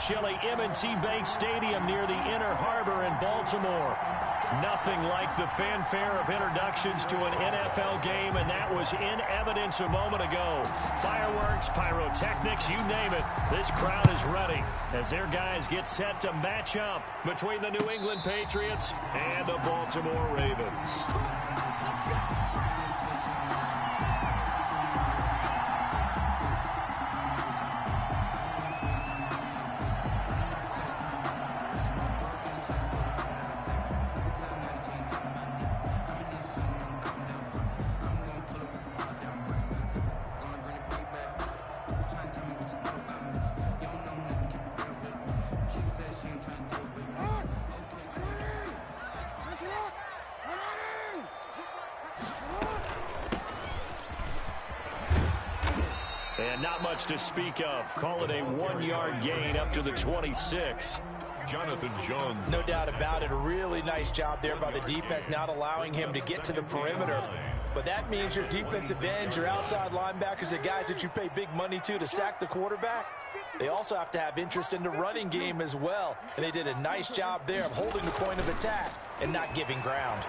chilly M&T Bank Stadium near the Inner Harbor in Baltimore. Nothing like the fanfare of introductions to an NFL game, and that was in evidence a moment ago. Fireworks, pyrotechnics, you name it. This crowd is ready as their guys get set to match up between the New England Patriots and the Baltimore Ravens. And not much to speak of. Call it a 1-yard gain up to the 26. Jonathan Jones. No doubt about it. A really nice job there by the defense, not allowing him to get to the perimeter. But that means your defensive ends, your outside linebackers, the guys that you pay big money to sack the quarterback, they also have to have interest in the running game as well. And they did a nice job there of holding the point of attack and not giving ground.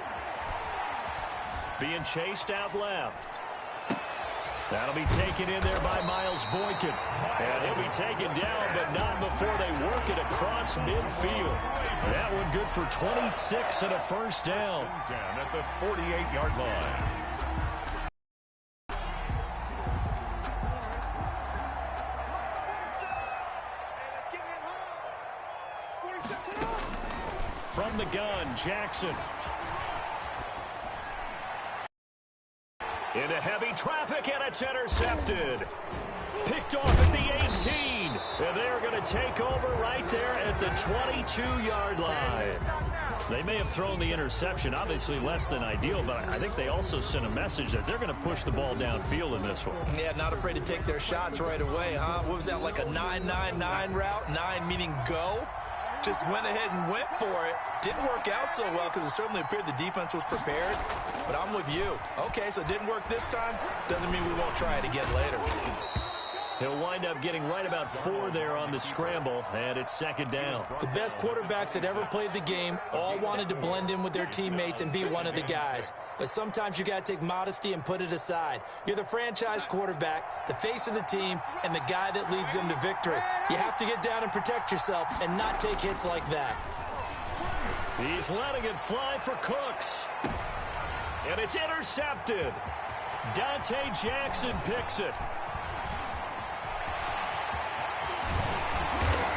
Being chased out left. That'll be taken in there by Miles Boykin. And he'll be taken down, but not before they work it across midfield. That one good for 26 and a first down. At the 48-yard line. From the gun, Jackson. Into heavy traffic, and it's intercepted. Picked off at the 18. And they're going to take over right there at the 22-yard line. They may have thrown the interception, obviously less than ideal, but I think they also sent a message that they're going to push the ball downfield in this one. Yeah, not afraid to take their shots right away, huh? What was that, like a 9-9-9 route? 9 meaning go? Just went ahead and went for it. Didn't work out so well because it certainly appeared the defense was prepared. But I'm with you. Okay, so it didn't work this time. Doesn't mean we won't try it again later. He'll wind up getting right about 4 there on the scramble, and it's second down. The best quarterbacks that ever played the game all wanted to blend in with their teammates and be one of the guys. But sometimes you got to take modesty and put it aside. You're the franchise quarterback, the face of the team, and the guy that leads them to victory. You have to get down and protect yourself and not take hits like that. He's letting it fly for Cooks. And it's intercepted. Dante Jackson picks it.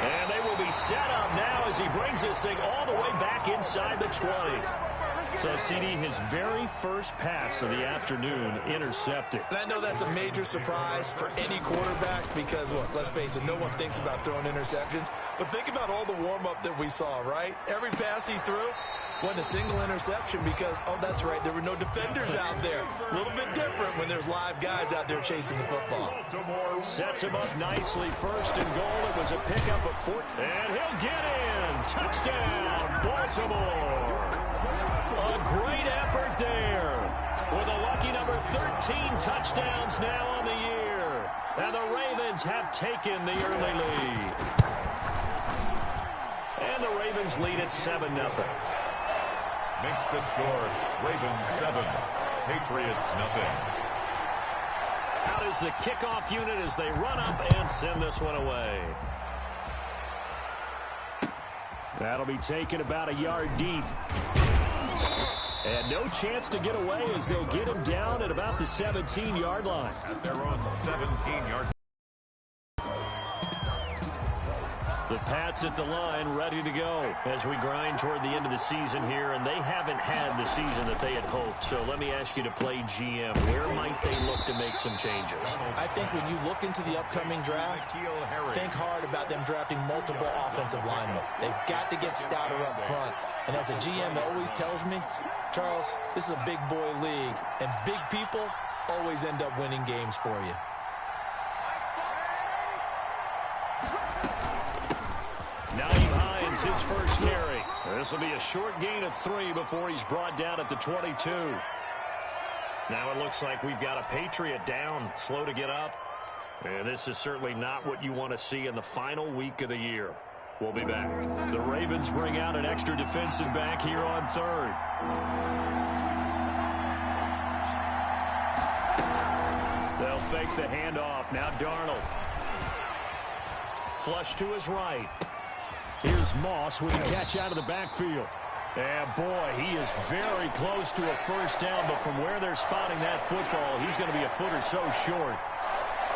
And they will be set up now as he brings this thing all the way back inside the 20. So, CD, his very first pass of the afternoon intercepted. And I know that's a major surprise for any quarterback because, look, let's face it, no one thinks about throwing interceptions. But think about all the warm-up that we saw, right? Every pass he threw wasn't a single interception because, oh, that's right, there were no defenders out there. A little bit different when there's live guys out there chasing the football. Sets him up nicely. First and goal. It was a pickup of 4. And he'll get in. Touchdown, Baltimore. A great effort there with a lucky number 13 touchdowns now on the year. And the Ravens have taken the early lead. And the Ravens lead at 7-0. Makes the score Ravens 7, Patriots nothing. Out is the kickoff unit as they run up and send this one away. That'll be taken about a yard deep. And no chance to get away as they'll get him down at about the 17-yard line. At their own 17-yard. The Pats at the line, ready to go as we grind toward the end of the season here, and they haven't had the season that they had hoped. So let me ask you to play GM. Where might they look to make some changes? I think when you look into the upcoming draft, think hard about them drafting multiple offensive linemen. They've got to get stouter up front. And as a GM that always tells me, Charles, this is a big boy league, and big people always end up winning games for you. Nyheim Hines, his first carry. This will be a short gain of 3 before he's brought down at the 22. Now it looks like we've got a Patriot down, slow to get up. And this is certainly not what you want to see in the final week of the year. We'll be back. The Ravens bring out an extra defensive back here on third. They'll fake the handoff. Now Darnold. Flush to his right. Here's Moss with a catch out of the backfield. And boy, he is very close to a first down, but from where they're spotting that football, he's going to be a foot or so short.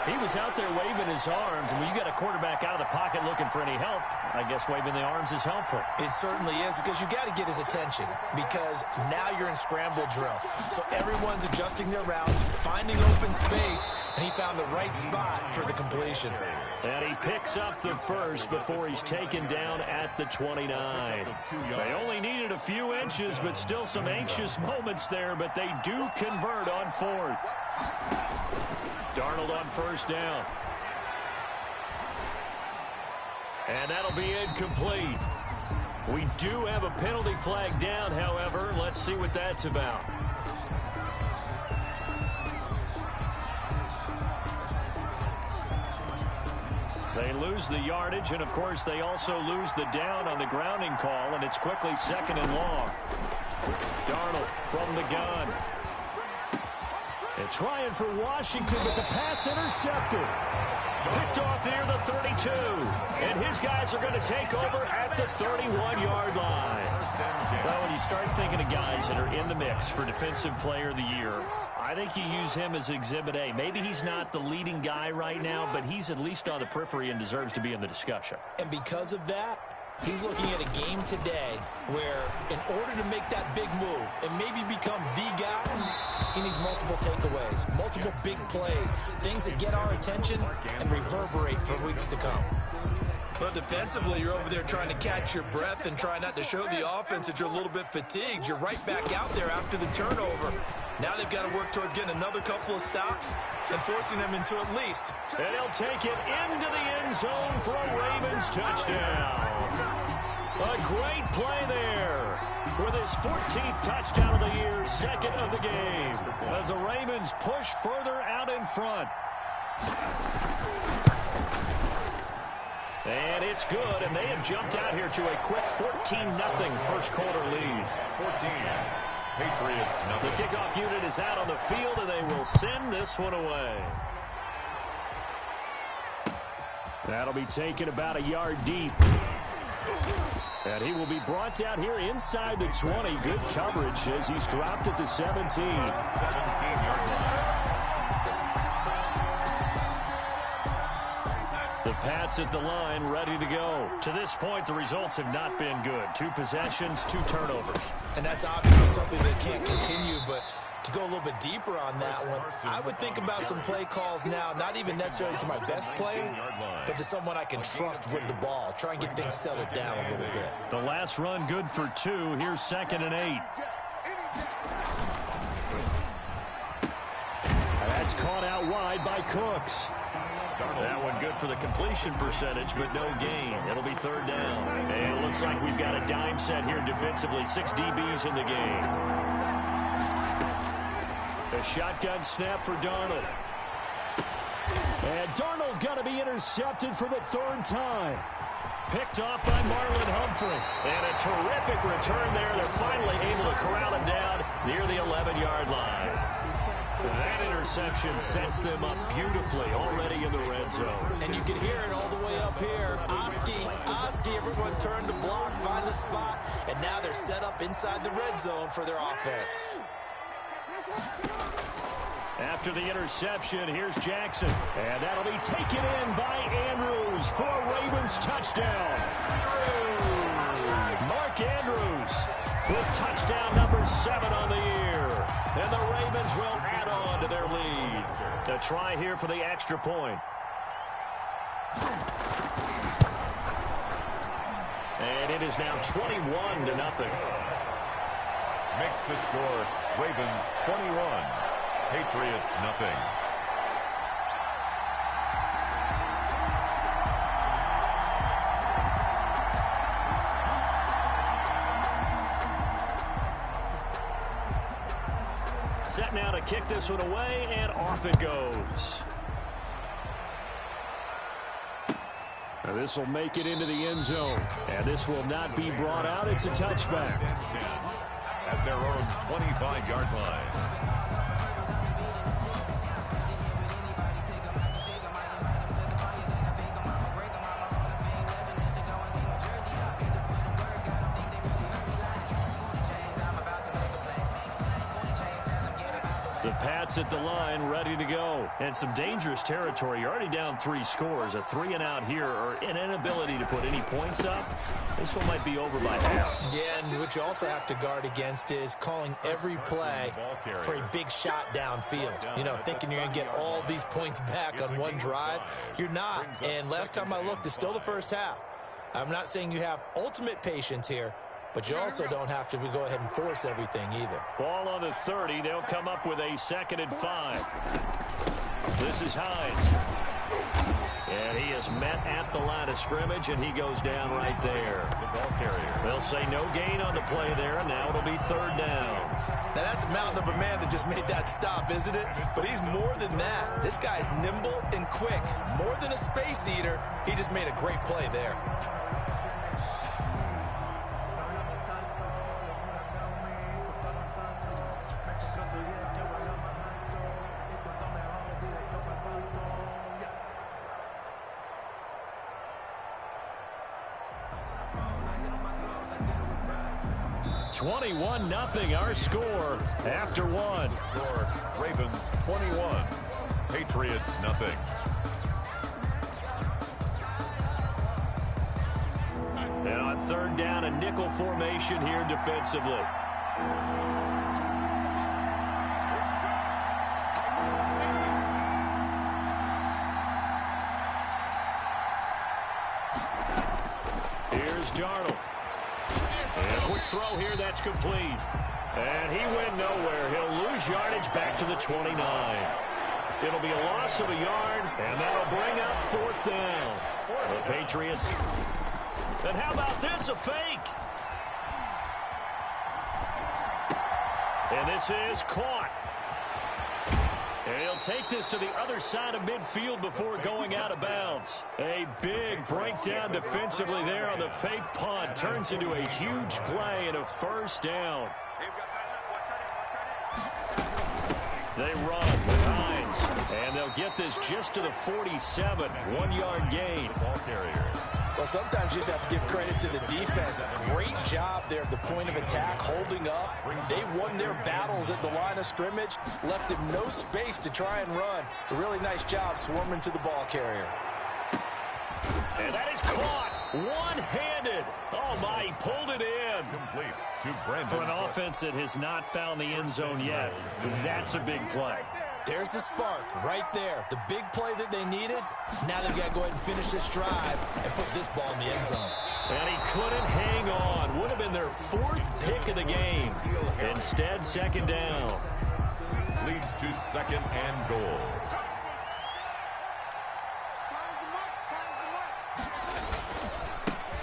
He was out there waving his arms, and when you got a quarterback out of the pocket looking for any help, I guess waving the arms is helpful. It certainly is, because you got to get his attention, because now you're in scramble drill. So everyone's adjusting their routes, finding open space, and he found the right spot for the completion. And he picks up the first before he's taken down at the 29. They only needed a few inches, but still some anxious moments there, but they do convert on fourth. Darnold on first down. And that'll be incomplete. We do have a penalty flag down, however. Let's see what that's about. They lose the yardage, and of course they also lose the down on the grounding call, and it's quickly second and long. Darnold from the gun. And trying for Washington, but the pass intercepted. Picked off near the 32. And his guys are going to take over at the 31-yard line. Well, when you start thinking of guys that are in the mix for Defensive Player of the Year, I think you use him as Exhibit A. Maybe he's not the leading guy right now, but he's at least on the periphery and deserves to be in the discussion. And because of that, he's looking at a game today where in order to make that big move and maybe become the guy, he needs multiple takeaways, multiple big plays, things that get our attention and reverberate for weeks to come. But defensively, you're over there trying to catch your breath and try not to show the offense that you're a little bit fatigued. You're right back out there after the turnover. Now they've got to work towards getting another couple of stops and forcing them into at least. And he'll take it into the end zone for a Ravens touchdown. A great play there with his 14th touchdown of the year, second of the game, as the Ravens push further out in front. And it's good, and they have jumped out here to a quick 14-0 first quarter lead. 14. Patriots nothing. The kickoff unit is out on the field, and they will send this one away. That'll be taken about a yard deep. And he will be brought down here inside the 20. Good coverage as he's dropped at the 17. 17-yard line. The Pats at the line, ready to go. To this point, the results have not been good. 2 possessions, 2 turnovers. And that's obviously something that can't continue, but to go a little bit deeper on that one, I would think about some play calls now, not even necessarily to my best player, but to someone I can trust with the ball. Try and get things settled down a little bit. The last run good for 2. Here's 2nd and 8. And that's caught out wide by Cooks. That one good for the completion percentage, but no gain. It'll be 3rd down. And it looks like we've got a dime set here defensively. 6 DBs in the game. A shotgun snap for Darnold. And Darnold going to be intercepted for the 3rd time. Picked off by Marlon Humphrey. And a terrific return there. They're finally able to corral him down near the 11-yard line. That interception sets them up beautifully already in the red zone. And you can hear it all the way up here. Oski, everyone turned to block, find a spot, and now they're set up inside the red zone for their offense. After the interception, here's Jackson. And that'll be taken in by Andrews for a Ravens touchdown. Mark Andrews with touchdown number 7 on the year. And the Ravens will add on to their lead. A try here for the extra point. And it is now 21-0. Makes the score. Ravens 21. Patriots nothing. Set now to kick this one away, and off it goes. This will make it into the end zone. And this will not be brought out. It's a touchback. At their own 25-yard line. The Pats at the line, ready to go. And some dangerous territory. You're already down 3 scores. A 3-and-out here, or an inability to put any points up. This one might be over by half. Yeah, and what you also have to guard against is calling every play for a big shot downfield. You know, thinking you're going to get all these points back on one drive. You're not. And last time I looked, it's still the first half. I'm not saying you have ultimate patience here, but you also don't have to go ahead and force everything either. Ball on the 30. They'll come up with a 2nd and 5. This is Hines. And he is met at the line of scrimmage, and he goes down right there. The ball carrier. They'll say no gain on the play there, and now it'll be 3rd down. Now, that's a mountain of a man that just made that stop, isn't it? But he's more than that. This guy's nimble and quick. More than a space eater, he just made a great play there. (21-0) our score after 1. Score, Ravens 21, Patriots nothing. And on 3rd down, a nickel formation here defensively. Here's Darnold. And a quick throw here, that's complete. And he went nowhere. He'll lose yardage back to the 29. It'll be a loss of a yard, and that'll bring up 4th down. The Patriots. And how about this, a fake? And this is caught. And he'll take this to the other side of midfield before going out of bounds. A big breakdown defensively there on the fake punt. Turns into a huge play and a 1st down. They run with Hines. And they'll get this just to the 47. 1-yard gain. Ball carrier. Well, sometimes you just have to give credit to the defense. Great job there at the point of attack, holding up. They won their battles at the line of scrimmage, left him no space to try and run. A really nice job swarming to the ball carrier. And that is caught one-handed. Oh, my, he pulled it in. Complete to Brandon. For an offense that has not found the end zone yet, that's a big play. There's the spark right there. The big play that they needed. Now they've got to go ahead and finish this drive and put this ball in the end zone. And he couldn't hang on. Would have been their 4th pick of the game. Instead, 2nd down. Leads to 2nd and goal.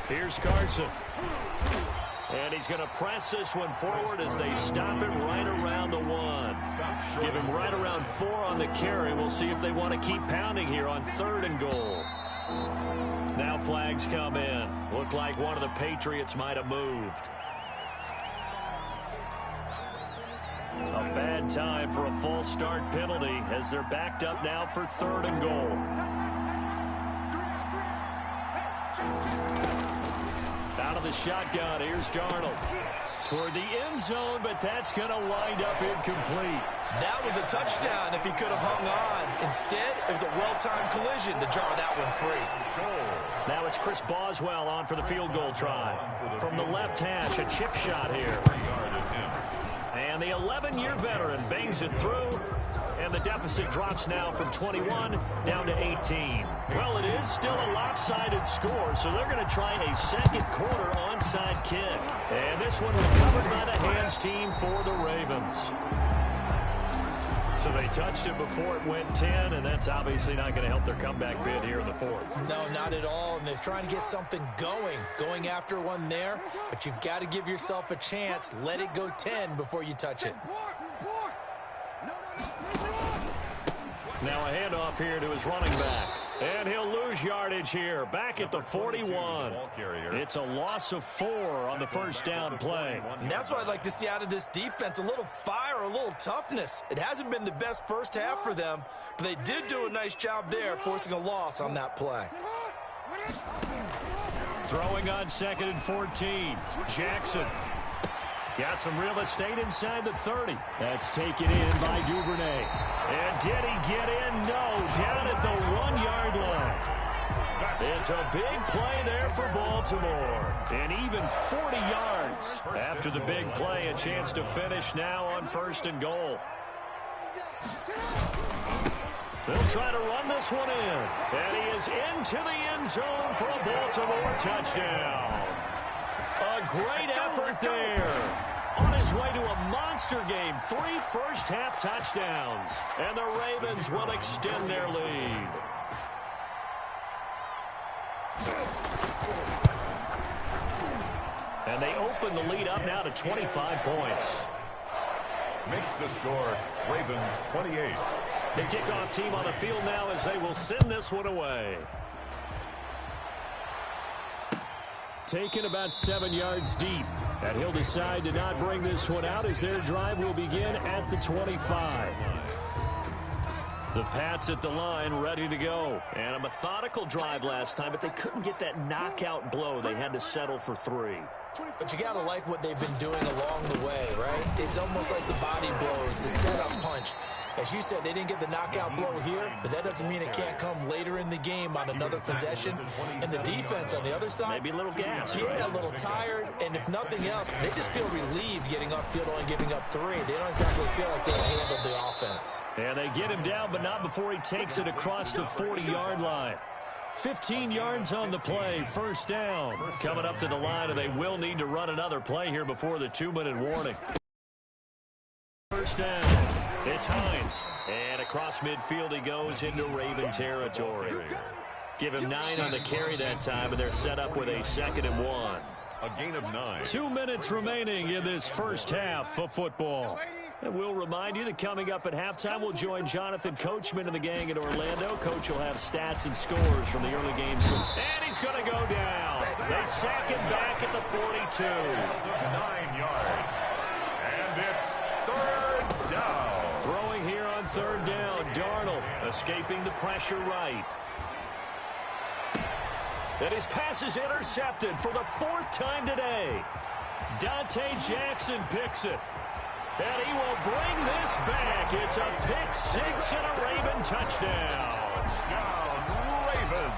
Here's Carson. And he's going to press this one forward as they stop it right around the 1. Give him right around 4 on the carry. We'll see if they want to keep pounding here on 3rd and goal. Now flags come in. Looked like one of the Patriots might have moved. A bad time for a false start penalty as they're backed up now for 3rd and goal. Out of the shotgun, here's Darnold. Toward the end zone, but that's going to wind up incomplete. That was a touchdown if he could have hung on. Instead, it was a well-timed collision to draw that one free. Now it's Chris Boswell on for the field goal try. From the left hash, a chip shot here. And the 11-year veteran bangs it through. And the deficit drops now from 21 down to 18. Well, it is still a lopsided score, so they're going to try a 2nd quarter onside kick. And this one recovered by the hands team for the Ravens. So they touched it before it went 10, and that's obviously not going to help their comeback bid here in the 4th. No, not at all, and they're trying to get something going after one there, but you've got to give yourself a chance. Let it go 10 before you touch it. Now a handoff here to his running back. And he'll lose yardage here, back at the 41. It's a loss of 4 on the first down play. And that's what I'd like to see out of this defense, a little fire, a little toughness. It hasn't been the best first half for them, but they did do a nice job there, forcing a loss on that play. Throwing on 2nd and 14. Jackson. Got some real estate inside the 30. That's taken in by Duvernay. And did he get in? No. Down at the 1-yard line. It's a big play there for Baltimore. And even 40 yards. After the big play, a chance to finish now on 1st and goal. They'll try to run this one in. And he is into the end zone for a Baltimore touchdown. A great effort there. On his way to a monster game, 3 first-half touchdowns. And the Ravens will extend their lead. And they open the lead up now to 25 points. Makes the score Ravens 28. The kickoff team on the field now as they will send this one away. Taken about 7 yards deep. And he'll decide to not bring this one out as their drive will begin at the 25. The Pats at the line ready to go. And a methodical drive last time, but they couldn't get that knockout blow. They had to settle for 3. But you got to like what they've been doing along the way, right? It's almost like the body blows, the setup punch. As you said, they didn't get the knockout blow here, but that doesn't mean it can't come later in the game on another possession. And the defense on the other side, maybe a little gas, yeah, right? A little tired, and if nothing else, they just feel relieved getting upfield and giving up 3. They don't exactly feel like they handled the offense. And they get him down, but not before he takes it across the 40-yard line. 15 yards on the play, first down. Coming up to the line, and they will need to run another play here before the 2-minute warning. First down. It's Hines. And across midfield he goes into Raven territory. Give him 9 on the carry that time, and they're set up with a 2nd and 1. A gain of 9. 2 minutes remaining in this first half of football. And we'll remind you that coming up at halftime, we'll join Jonathan Coachman and the gang in Orlando. Coach will have stats and scores from the early games. And he's going to go down. They sack him back at the 42. 9 yards. And it's 3rd down. Throwing here on 3rd down. Darnold escaping the pressure right. And his pass is intercepted for the 4th time today. Dante Jackson picks it. And he will bring this back. It's a pick 6 and a Raven touchdown. Touchdown, Ravens.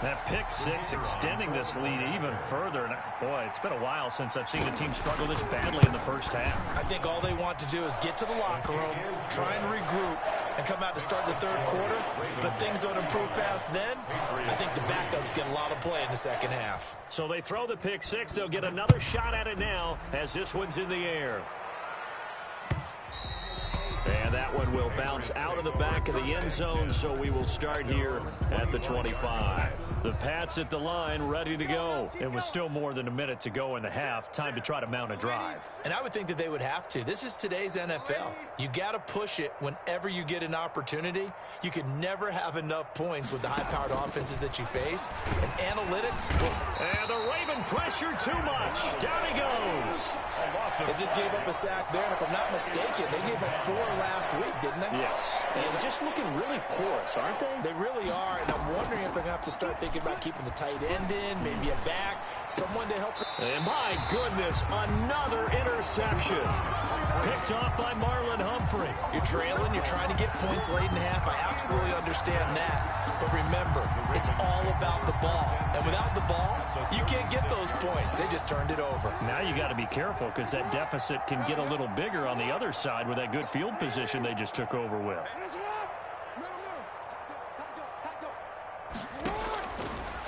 That pick 6 extending this lead even further. And boy, it's been a while since I've seen a team struggle this badly in the first half. I think all they want to do is get to the locker room, try and regroup, and come out to start the 3rd quarter. But things don't improve fast then. I think the backups get a lot of play in the 2nd half. So they throw the pick 6. They'll get another shot at it now as this one's in the air. And that one will bounce out of the back of the end zone, so we will start here at the 25. The Pats at the line, ready to go. It was still more than a minute to go in the half. Time to try to mount a drive. And I would think that they would have to. This is today's NFL. You got to push it whenever you get an opportunity. You could never have enough points with the high-powered offenses that you face. And analytics. And the Raven pressure too much. Down he goes. They just gave up a sack there, and if I'm not mistaken, they gave up 4 last week, didn't they? Yes. And just looking really porous, aren't they? They really are, and I'm wondering if they're going to have to start thinking about keeping the tight end in, maybe a back, someone to help. And my goodness, another interception. Picked off by Marlon Humphrey. You're trailing, you're trying to get points late in the half. I absolutely understand that. But remember, it's all about the ball. And without the ball, you can't get those points. They just turned it over. Now you got to be careful because that deficit can get a little bigger on the other side with that good field position they just took over with.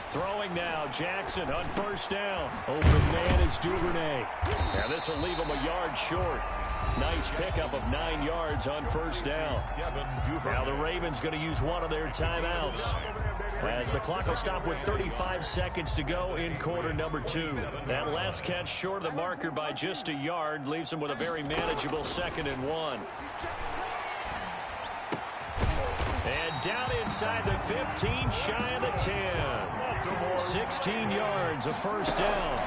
Throwing now, Jackson on first down. Open man is Duvernay. Now this will leave him a yard short. Nice pickup of 9 yards on first down. Now the Ravens going to use one of their timeouts, as the clock will stop with 35 seconds to go in quarter number 2. That last catch short of the marker by just a yard leaves them with a very manageable 2nd and 1. And down inside the 15, shy of the 10. 16 yards, a first down.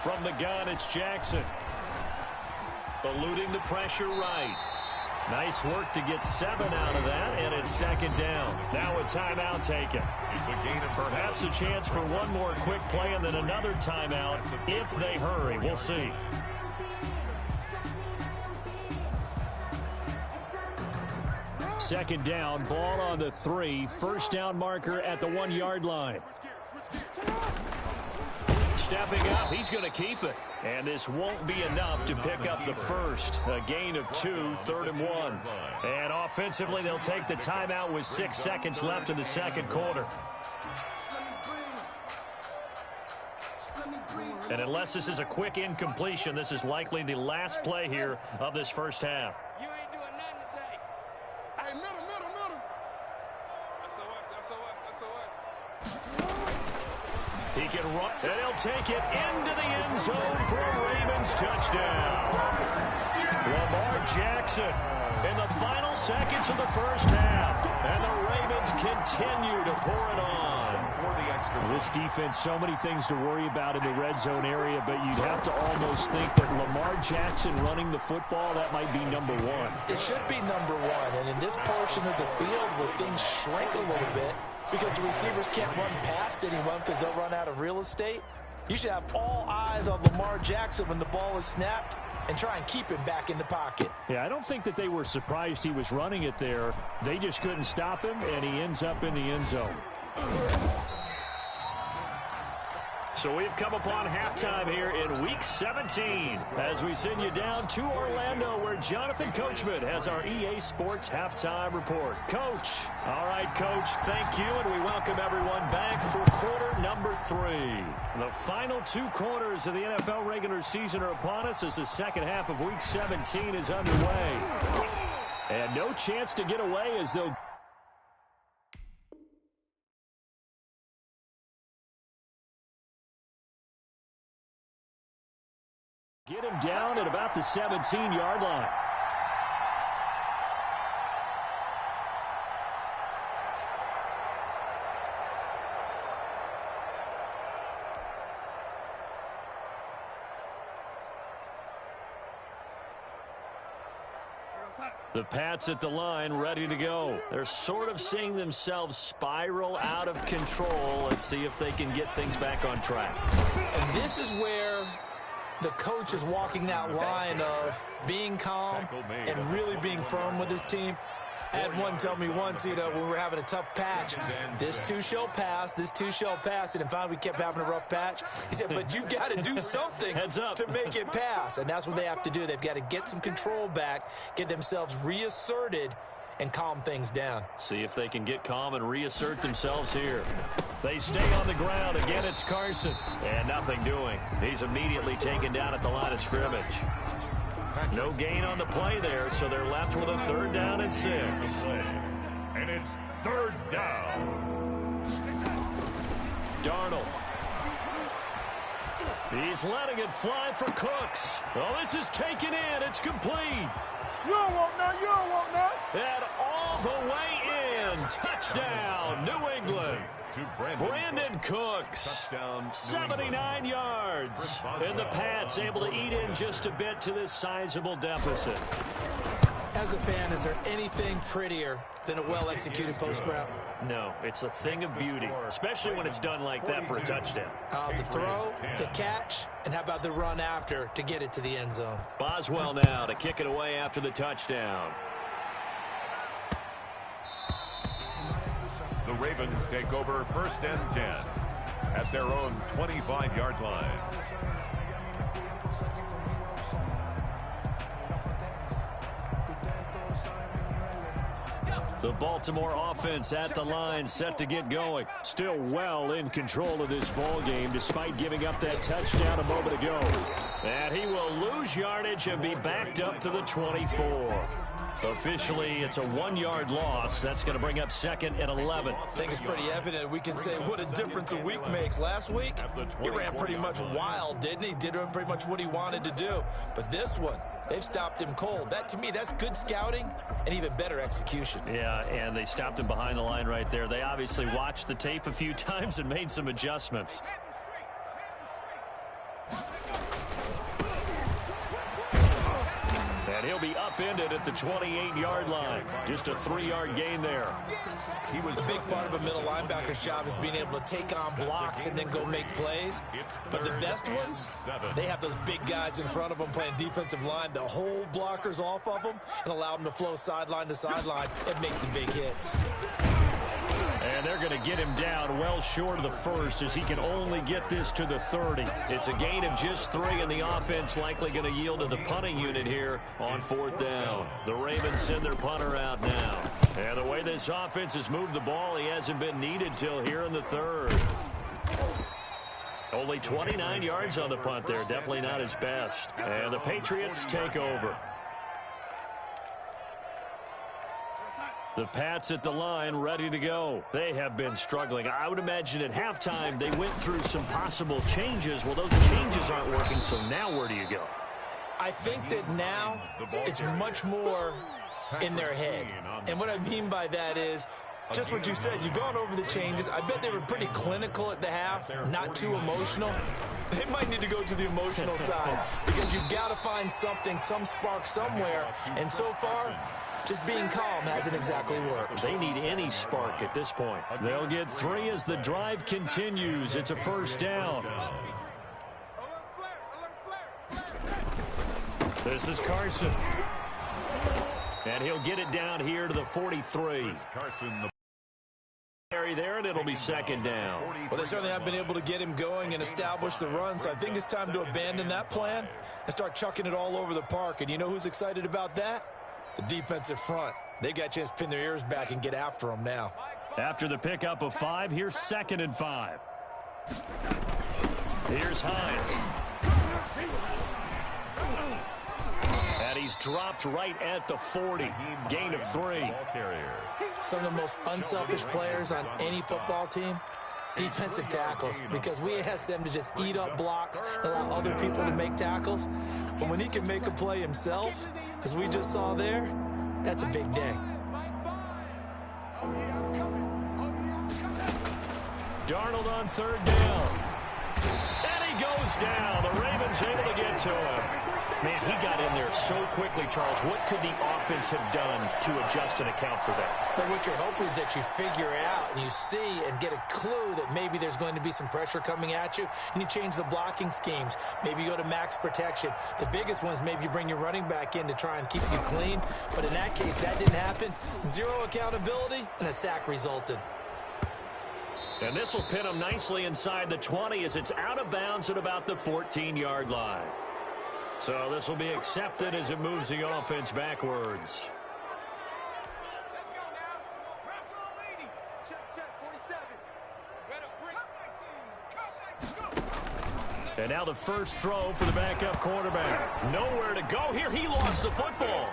From the gun, it's Jackson. Eluding the pressure right. Nice work to get 7 out of that, and it's second down. Now a timeout taken. It's a gain of Perhaps a chance for one more quick play and then another timeout if they hurry. We'll see. Second down, ball on the 3. First down marker at the 1-yard line. Stepping up, he's going to keep it. And this won't be enough to pick up the first. A gain of 2, 3rd and 1. And offensively, they'll take the timeout with 6 seconds left in the second quarter. And unless this is a quick incompletion, this is likely the last play here of this first half. You ain't doing nothing today. Hey, middle. SOS. He can run, and he'll take it into the end zone for a Ravens touchdown. Lamar Jackson in the final seconds of the first half. And the Ravens continue to pour it on. This defense, so many things to worry about in the red zone area, but you'd have to almost think that Lamar Jackson running the football, that might be number 1. It should be number 1, and in this portion of the field where things shrink a little bit because the receivers can't run past anyone because they'll run out of real estate, you should have all eyes on Lamar Jackson when the ball is snapped and try and keep him back in the pocket. Yeah, I don't think that they were surprised he was running it there. They just couldn't stop him, and he ends up in the end zone. So we've come upon halftime here in Week 17 as we send you down to Orlando where Jonathan Coachman has our EA Sports Halftime Report. Coach. All right, Coach, thank you, and we welcome everyone back for quarter number 3. The final 2 quarters of the NFL regular season are upon us as the second half of Week 17 is underway. And no chance to get away as they'll get him down at about the 17-yard line. The Pats at the line, ready to go. They're sort of seeing themselves spiral out of control. Let's see if they can get things back on track. And this is where the coach is walking that line of being calm and really being firm with his team. I had one tell me once, when we were having a tough patch, this too shall pass, this too shall pass. And finally we kept having a rough patch. He said, but you've got to do something to make it pass. And that's what they have to do. They've got to get some control back, get themselves reasserted, and calm things down. See if they can get calm and reassert themselves here. They stay on the ground. Again, it's Carson. And nothing doing. He's immediately taken down at the line of scrimmage. No gain on the play there, so they're left with a 3rd down and 6. And it's 3rd down. Darnold. He's letting it fly for Cooks. Oh, this is taken in. It's complete. You don't want none. You don't want none. And all the way in. Touchdown, New England. Brandon Cooks, 79 yards. And the Pats able to eat in just a bit to this sizable deficit. As a fan, is there anything prettier than a well-executed post route? No, it's a thing of beauty, especially when it's done like that for a touchdown. The throw, the catch, and how about the run after to get it to the end zone? Boswell now to kick it away after the touchdown. The Ravens take over 1st and 10 at their own 25-yard line. The Baltimore offense at the line, set to get going. Still well in control of this ball game despite giving up that touchdown a moment ago. And he will lose yardage and be backed up to the 24. Officially, it's a 1-yard loss. That's going to bring up 2nd and 11. I think it's pretty evident. We can say what a difference a week makes. Last week, he ran pretty much wild, didn't he? Did pretty much what he wanted to do. But this one, they've stopped him cold. That, to me, that's good scouting and even better execution. Yeah, and they stopped him behind the line right there. They obviously watched the tape a few times and made some adjustments. And he'll be upended at the 28-yard line. Just a 3-yard gain there. He was a big part of a middle linebacker's job is being able to take on blocks and then go make plays. But the best ones, they have those big guys in front of them playing defensive line to hold blockers off of them and allow them to flow sideline to sideline and make the big hits. And they're going to get him down well short of the first as he can only get this to the 30. It's a gain of just 3, and the offense likely going to yield to the punting unit here on 4th down. The Ravens send their punter out now. And the way this offense has moved the ball, he hasn't been needed till here in the 3rd. Only 29 yards on the punt there. Definitely not his best. And the Patriots take over. The Pats at the line, ready to go. They have been struggling. I would imagine at halftime they went through some possible changes. Well, those changes aren't working, so now where do you go? I think that now it's much more in their head. And what I mean by that is just what you said. You've gone over the changes. I bet they were pretty clinical at the half, not too emotional. They might need to go to the emotional side because you've got to find something, some spark somewhere. And so far, just being calm hasn't exactly worked. They need any spark at this point. They'll get 3 as the drive continues. It's a 1st down. This is Carson. And he'll get it down here to the 43. There, and it'll be 2nd down. Well, they certainly have been able to get him going and establish the run, so I think it's time to abandon that plan and start chucking it all over the park. And you know who's excited about that? The defensive front. They got a chance to pin their ears back and get after them now. After the pickup of 5, here's 2nd and 5. Here's Hines. And he's dropped right at the 40. Gain of 3. Some of the most unselfish players on any football team, defensive tackles, because we ask them to just eat up blocks and allow other people to make tackles. But when he can make a play himself, as we just saw there, that's a big day. Darnold on 3rd down. And he goes down. The Ravens able to get to him. Man, he got in there so quickly, Charles. What could the offense have done to adjust and account for that? But what you're hoping is that you figure out and you see and get a clue that maybe there's going to be some pressure coming at you, and you change the blocking schemes. Maybe you go to max protection. The biggest one is maybe you bring your running back in to try and keep you clean. But in that case, that didn't happen. 0 accountability, and a sack resulted. And this will pin him nicely inside the 20 as it's out of bounds at about the 14-yard line. So this will be accepted as it moves the offense backwards. And now the first throw for the backup quarterback. Nowhere to go here. He lost the football.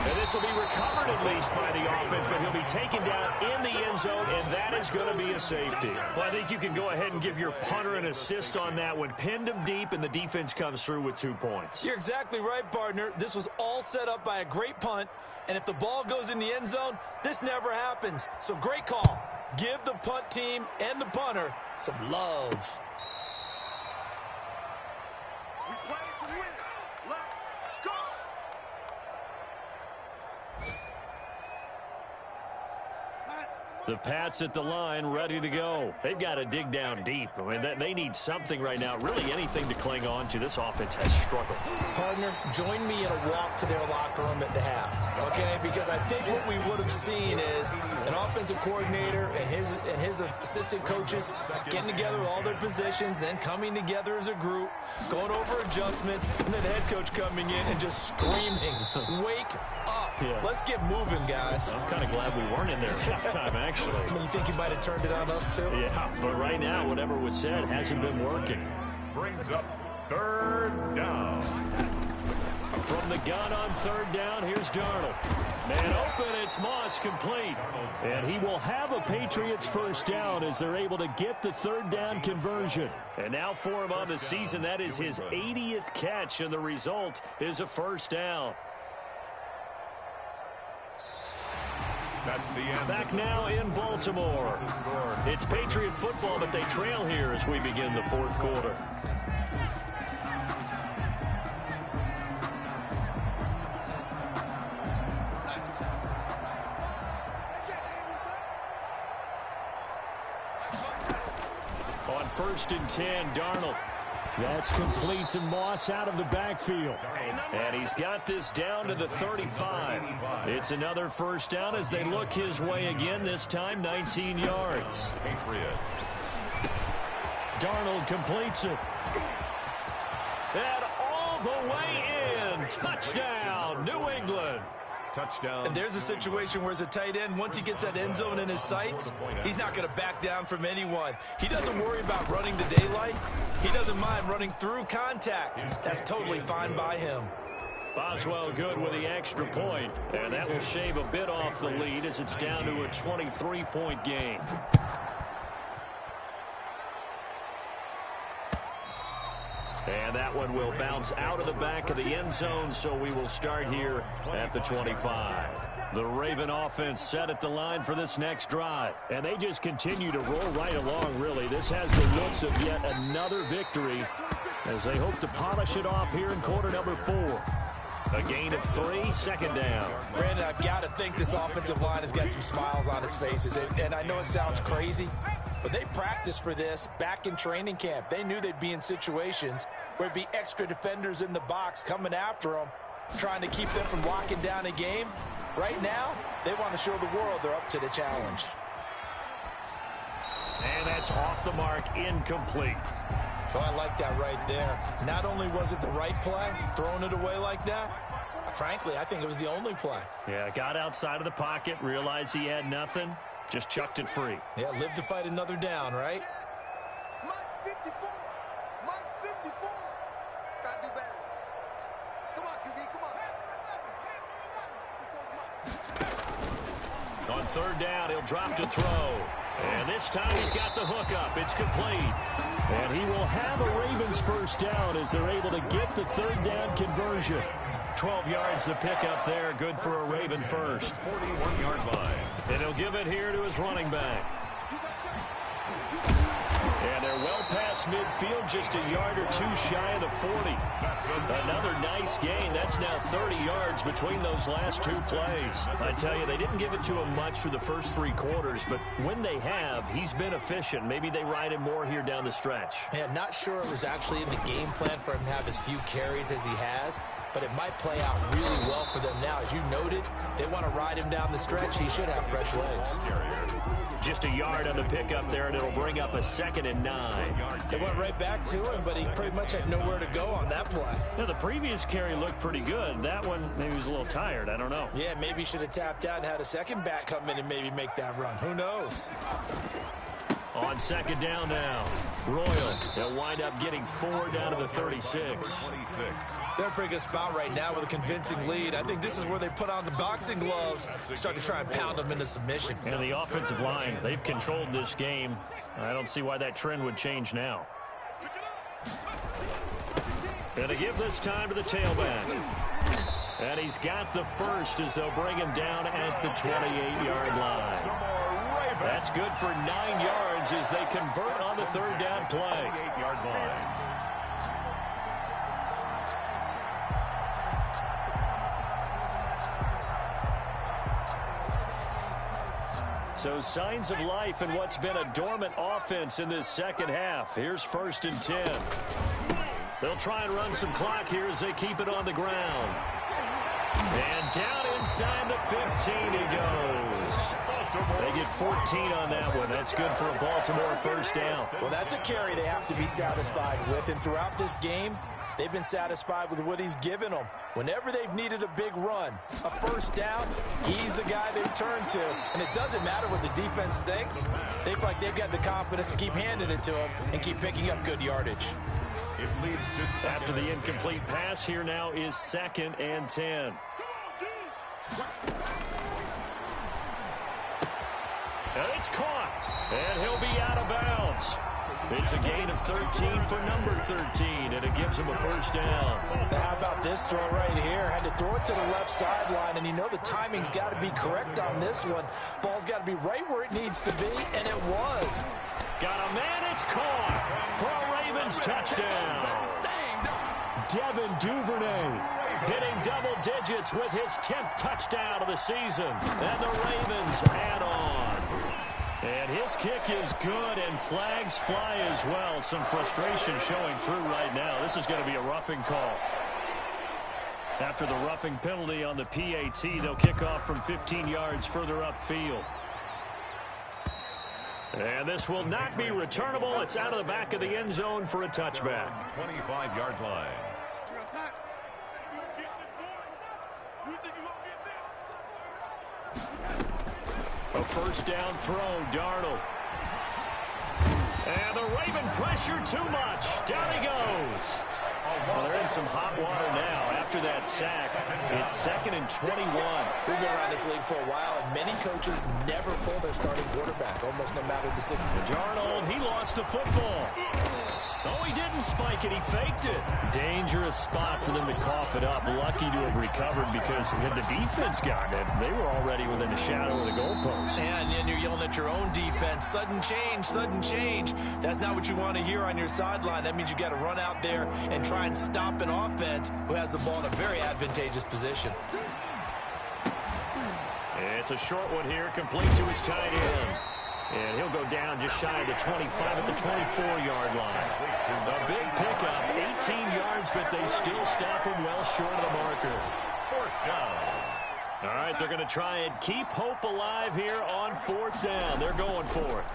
And this will be recovered at least by the offense, but he'll be taken down in the end zone, and that is going to be a safety. Well, I think you can go ahead and give your punter an assist on that one. Pinned him deep, and the defense comes through with 2 points. You're exactly right, partner. This was all set up by a great punt, and if the ball goes in the end zone, this never happens. So great call. Give the punt team and the punter some love. We play to win. Let's go. The Pats at the line, ready to go. They've got to dig down deep. I mean, they need something right now, really anything to cling on to. This offense has struggled. Partner, join me in a walk to their locker room at the half, okay? Because I think what we would have seen is an offensive coordinator and his assistant coaches getting together with all their positions, then coming together as a group, going over adjustments, and then the head coach coming in and just screaming, wake up. Yeah. Let's get moving, guys. I'm kind of glad we weren't in there at halftime, actually. I mean, you think he might have turned it on us, too? Yeah, but right now, whatever was said hasn't been working. Brings up 3rd down. From the gun on third down, here's Darnold. Man open, it's Moss, complete. And he will have a Patriots first down as they're able to get the third down conversion. And now for him on the season, that is his 80th catch, and the result is a first down. That's the end. Back now in Baltimore. It's Patriot football, but they trail here as we begin the fourth quarter. On 1st and 10, Darnold. That's complete to Moss out of the backfield. And he's got this down to the 35. It's another first down as they look his way again, this time 19 yards. Patriots. Darnold completes it. And all the way in. Touchdown, New England. Touchdown. And there's a situation where as a tight end, once he gets that end zone in his sights, he's not going to back down from anyone. He doesn't worry about running the daylight. He doesn't mind running through contact. That's totally fine by him. Boswell good with the extra point, and that will shave a bit off the lead as it's down to a 23-point game. And that one will bounce out of the back of the end zone, so we will start here at the 25. The Raven offense set at the line for this next drive. And they just continue to roll right along, really. This has the looks of yet another victory as they hope to polish it off here in quarter number 4. A gain of 3, second down. Brandon, I've got to think this offensive line has got some smiles on its faces. And I know it sounds crazy, but they practiced for this back in training camp. They knew they'd be in situations where it'd be extra defenders in the box coming after them, trying to keep them from locking down a game. Right now, they want to show the world they're up to the challenge. And that's off the mark, incomplete. So I like that right there. Not only was it the right play, throwing it away like that, frankly, I think it was the only play. Yeah, got outside of the pocket, realized he had nothing, just chucked it free. Yeah, live to fight another down, right? Mike 54. Mike 54. Gotta do better. Come on, QB, come on. On third down, he'll drop to throw. And this time he's got the hook up. It's complete. And he will have a Ravens first down as they're able to get the third down conversion. 12 yards the pickup there. Good for a Raven first. 41-yard line. And he'll give it here to his running back. And they're well past midfield, just a yard or two shy of the 40. Another nice gain. That's now 30 yards between those last two plays. I tell you, they didn't give it to him much for the first 3 quarters, but when they have, he's been efficient. Maybe they ride him more here down the stretch. Yeah, not sure it was actually in the game plan for him to have as few carries as he has, but it might play out really well for them now. As you noted, if they want to ride him down the stretch, he should have fresh legs. Just a yard on the pickup there, and it'll bring up a 2nd and 9. They went right back to him, but he pretty much had nowhere to go on that play. Now, the previous carry looked pretty good. That one, maybe he was a little tired. I don't know. Yeah, maybe he should have tapped out and had a second back come in and maybe make that run. Who knows? On 2nd down now, Royal. They'll wind up getting 4 down to the 36. They're in a pretty good spot right now with a convincing lead. I think this is where they put on the boxing gloves, start to try and pound them into submission. And the offensive line, they've controlled this game. I don't see why that trend would change now. And they give this time to the tailback. And he's got the first as they'll bring him down at the 28-yard line. That's good for 9 yards as they convert on the third down play. 8-yard line. So signs of life in what's been a dormant offense in this second half. Here's 1st and 10. They'll try and run some clock here as they keep it on the ground. And down inside the 15 he goes. They get 14 on that one. That's good for a Baltimore first down. Well, that's a carry they have to be satisfied with. And throughout this game, they've been satisfied with what he's given them. Whenever they've needed a big run, a first down, he's the guy they turn to. And it doesn't matter what the defense thinks. They feel like they've got the confidence to keep handing it to him and keep picking up good yardage. It leads to second. After the incomplete pass, here now is 2nd and 10. And it's caught, and he'll be out of bounds. It's a gain of 13 for number 13, and it gives him a first down. Now how about this throw right here? Had to throw it to the left sideline, and you know the timing's got to be correct on this one. Ball's got to be right where it needs to be, and it was. Got a man, it's caught for a Ravens touchdown. Devin Duvernay hitting double digits with his 10th touchdown of the season, and the Ravens add on. And his kick is good, and flags fly as well. Some frustration showing through right now. This is going to be a roughing call. After the roughing penalty on the PAT, they'll kick off from 15 yards further upfield. And this will not be returnable. It's out of the back of the end zone for a touchback. 25-yard line. A first down throw, Darnold. And the Raven pressure too much. Down he goes. Well, they're in some hot water now after that sack. It's 2nd and 21. We've been around this league for a while, and many coaches never pull their starting quarterback, almost no matter the situation. Darnold, he lost the football. Oh, he didn't spike it. He faked it. Dangerous spot for them to cough it up. Lucky to have recovered because had the defense gotten it, they were already within a shadow of the goalpost. And then you're yelling at your own defense. Sudden change, sudden change. That's not what you want to hear on your sideline. That means you got to run out there and try and stop an offense who has the ball in a very advantageous position. It's a short one here, complete to his tight end. And he'll go down just shy of the 25 at the 24-yard line. A big pickup, 18 yards, but they still stop him well short of the marker. Fourth down. All right, they're going to try and keep hope alive here on 4th down. They're going for it.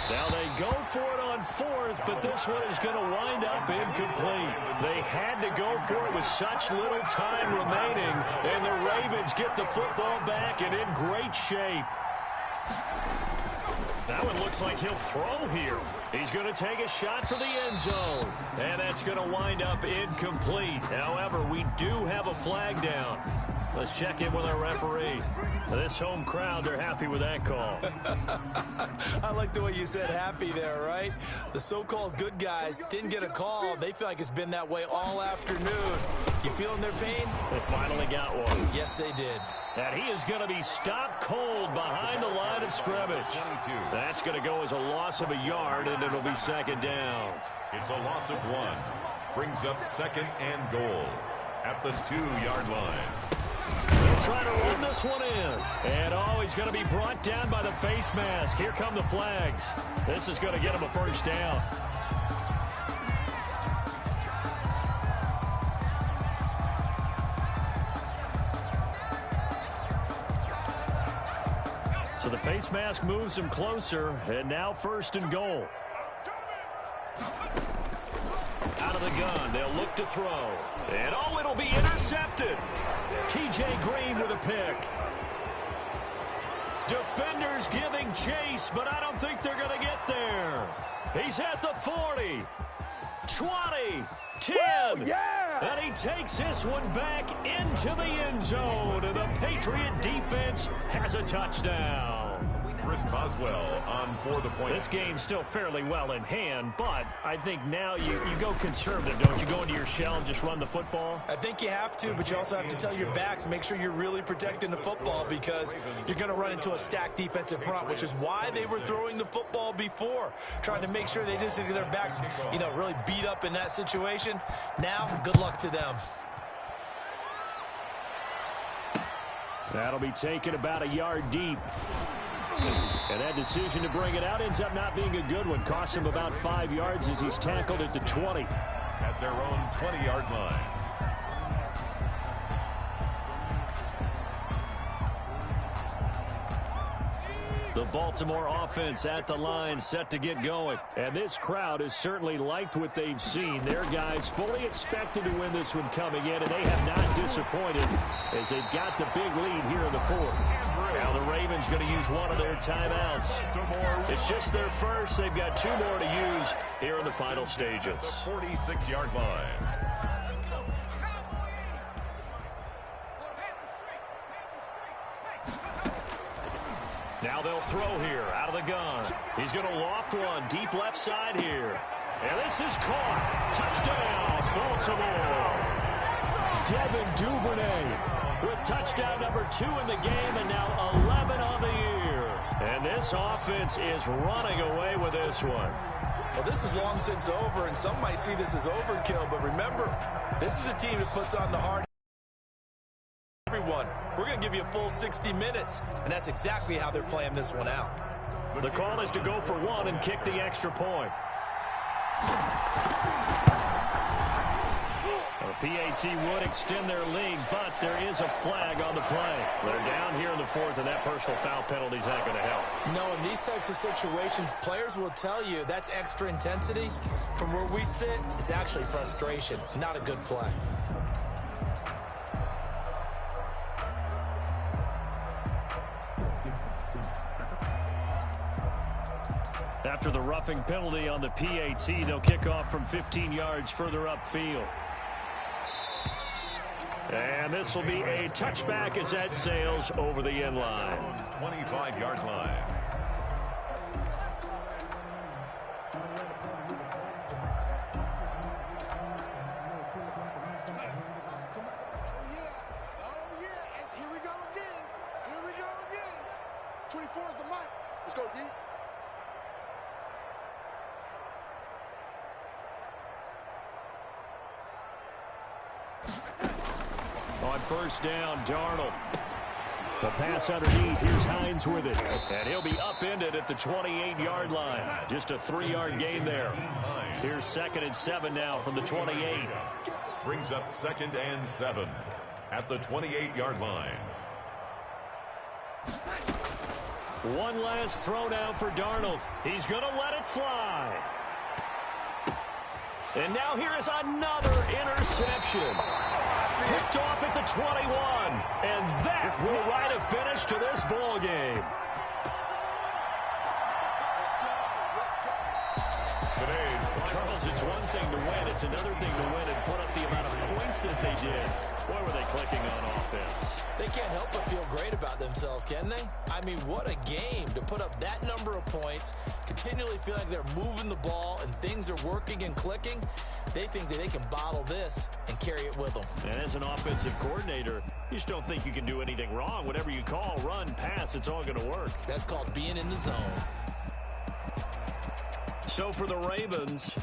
Now they go for it on 4th, but this one is going to wind up incomplete. They had to go for it with such little time remaining, and the Ravens get the football back and in great shape. That one looks like he'll throw here. He's going to take a shot for the end zone, and that's going to wind up incomplete. However, we do have a flag down. Let's check in with our referee. This home crowd, they're happy with that call. I like the way you said happy there, right? The so-called good guys didn't get a call. They feel like it's been that way all afternoon. You feeling their pain? They finally got one. Yes, they did. And he is going to be stopped cold behind the line of scrimmage. That's going to go as a loss of a yard, and it'll be 2nd down. It's a loss of 1. Brings up 2nd and goal at the 2-yard line. They'll try to run this one in. And, oh, he's going to be brought down by the face mask. Here come the flags. This is going to get him a first down. So the face mask moves him closer, and now 1st and goal. Out of the gun, they'll look to throw. And, oh, it'll be intercepted. T.J. Green with a pick. Defenders giving chase, but I don't think they're going to get there. He's at the 40, 20, 10. Woo, yeah! And he takes this one back into the end zone, and the Patriot defense has a touchdown. Chris Boswell on for the point. This game's still fairly well in hand, but I think now you go conservative, don't you? Go into your shell and just run the football? I think you have to, but you also have to tell your backs, make sure you're really protecting the football because you're going to run into a stacked defensive front, which is why they were throwing the football before, trying to make sure they just get their backs, really beat up in that situation. Now, good luck to them. That'll be taken about a yard deep. And that decision to bring it out ends up not being a good one. Costs him about 5 yards as he's tackled at the 20. At their own 20-yard line. The Baltimore offense at the line, set to get going. And this crowd has certainly liked what they've seen. Their guys fully expected to win this one coming in, and they have not disappointed as they've got the big lead here in the 4th. Now the Ravens going to use one of their timeouts. It's just their first. They've got 2 more to use here in the final stages. At the 46-yard line. Now they'll throw here out of the gun. He's going to loft one deep left side here. And this is caught. Touchdown, Baltimore. Devin Duvernay with touchdown number 2 in the game and now 11 on the year. And this offense is running away with this one. Well, this is long since over, and some might see this as overkill. But remember, this is a team that puts on the hard. Everyone, we're going to give you a full 60 minutes, and that's exactly how they're playing this one out. The call is to go for 1 and kick the extra point. The PAT would extend their lead, but there is a flag on the play. They're down here in the 4th, and that personal foul penalty is not going to help. No, in these types of situations, players will tell you that's extra intensity. From where we sit, it's actually frustration, not a good play. After the roughing penalty on the PAT, they'll kick off from 15 yards further upfield. And this will be a touchback as that sails over the end line. 25-yard line. Oh, yeah. And here we go again. Here we go again. 24 is the mic. Let's go, D. On first down, Darnold. The pass underneath. Here's Hines with it. And he'll be upended at the 28-yard line. Just a 3-yard gain there. Here's 2nd and 7 now from the 28. Brings up 2nd and 7 at the 28-yard line. One last throw now for Darnold. He's going to let it fly. And now here is another interception. Picked off at the 21. And that will write a finish to this ball game. Charles, it's one thing to win. It's another thing to win and put up the amount of points that they did. Boy, were they clicking on offense. They can't help but feel great about themselves, can they? I mean, what a game to put up that number of points, continually feel like they're moving the ball and things are working and clicking. They think that they can bottle this and carry it with them. And as an offensive coordinator, you just don't think you can do anything wrong. Whatever you call, run, pass, it's all going to work. That's called being in the zone. So for the Ravens,